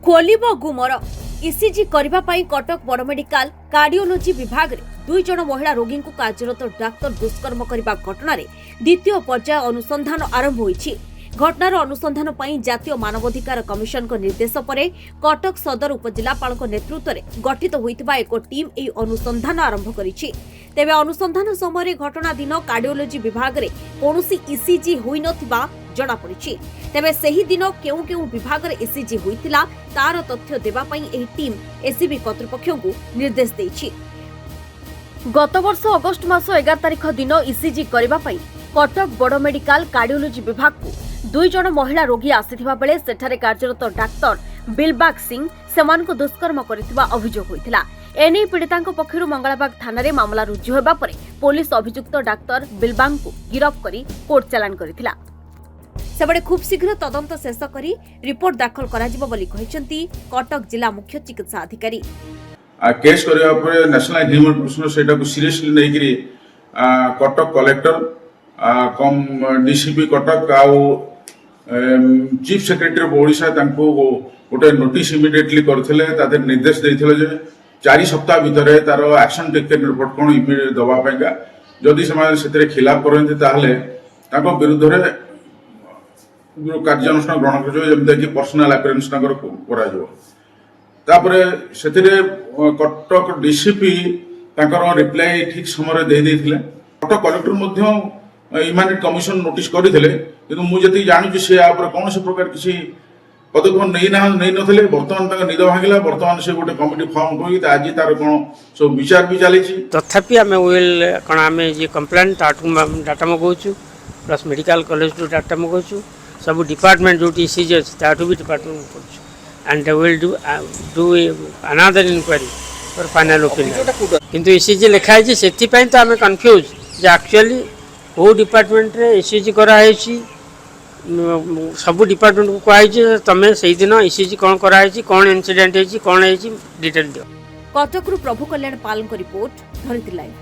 खोलिब गुमर ECG करबा पई कटक बड़ मेडिकल कार्डियोलोजी विभाग रे 2 जन महिला रोगी को कार्यरत डाक्तर दुष्कर्म करबा घटना रे द्वितीय पर्याय अनुसंधान आरंभ होईछि। घटनार अनुसंधान पई जातीय मानवाधिकार कमिशन को निर्देश परे कटक सदर उपजिलापाल नेतृत्व में गठित होइतिबा एक टीम एही अनुसंधान आरंभ करिछि। तेबे अनुसंधान समय घटना दिन कार्डियोलोजी विभाग रे कोनोसी ईसीजी होई नथिबा जणा पड़िछि। तेबे सही दिन केउ केउ विभाग रे ईसीजी होइतिला तार तथ्य देबा पई एही टीम एसीबी कर्तृपक्ष को निर्देश दैछि। गत वर्ष अगस्त मास 11 तारिख दिन ईसीजी करबा पई कटक बड़ मेडिकल कार्डियोलोजी विभाग को 2 जन महिला रोगी आसिथिबा बेले सेठारे कार्यरत डाक्तर बिलबाग सिंह सेमान को दुष्कर्म करिथिबा अभियोग होइतिला। एने पीड़ितांक पक्षरु मंगलाबाग थाना रे मामला रुजु हेबा परे पुलिस अभियुक्त डाक्तर बिलबाग को गिरफ्त करी कोर्ट चालान करिथिला। सेबडे खूब शीघ्र तदंत शेष करी रिपोर्ट दाखल कराजिबो बोली कहिसंती कटक जिला मुख्य चिकित्सा अधिकारी। केस करबा परे नेशनल ह्यूमन पर्सन सेटा को सीरियसली नै करी कटक कलेक्टर कम डीसीपी कटक आउ चीफ सेक्रेटरी ऑफ ओडिशा तांको गोटे नोटिस इमिडिएटली करथिले ताते निर्देश दैथिले जे 4 सप्ताह भितरे तार एक्शन टेकन रिपोर्ट कोन इमिडिएट दबा पैगा जदि समाज सेतरे खिलाफ करन्ते ताहले ताको विरुद्ध रे कार्यानुष्ठान ग्रहण कर जमते कि पर्सनल अपीयरेंस ताकर करा जो तापरे सेतिरे कटक डीसीपी ताकर रिप्लाई ठीक समय दे देथिले। कटक कलेक्टर मध्ये ह्यूमैनिटी कमिशन नोटिस करथिले किंतु मु जति जानि जे से आपर कोन से प्रकार किसी पदक्षेप नै नथिले। वर्तमान ताका निद भागिला वर्तमान से गोटे कमिटी फॉर्म कोइ आज तार कोन सब विचार भी चली छी। तथापि आमे विल कोन आमे जे कंप्लेंट टाटू डाटा मगोछु प्लस मेडिकल कॉलेज टू डाटा मगोछु सब डिपार्टमेंट जो ईसीजी अछि ताटू भी डिपार्टमेंट मगोछु and will do another inquiry for final opinion. किंतु ईसीजी लिखा है सेति पई तो आमे कंफ्यूज जे एक्चुअली वो डिपार्टमेंट रे ईसीजी करा है सब डिपार्टमेंट को कही तमें से दिन ईसीजी कौन कराई कौन इनसीडेंट कौन डिटेल दियो। कटकरू प्रभु कल्याण पाल रिपोर्ट धरित्री लाइव।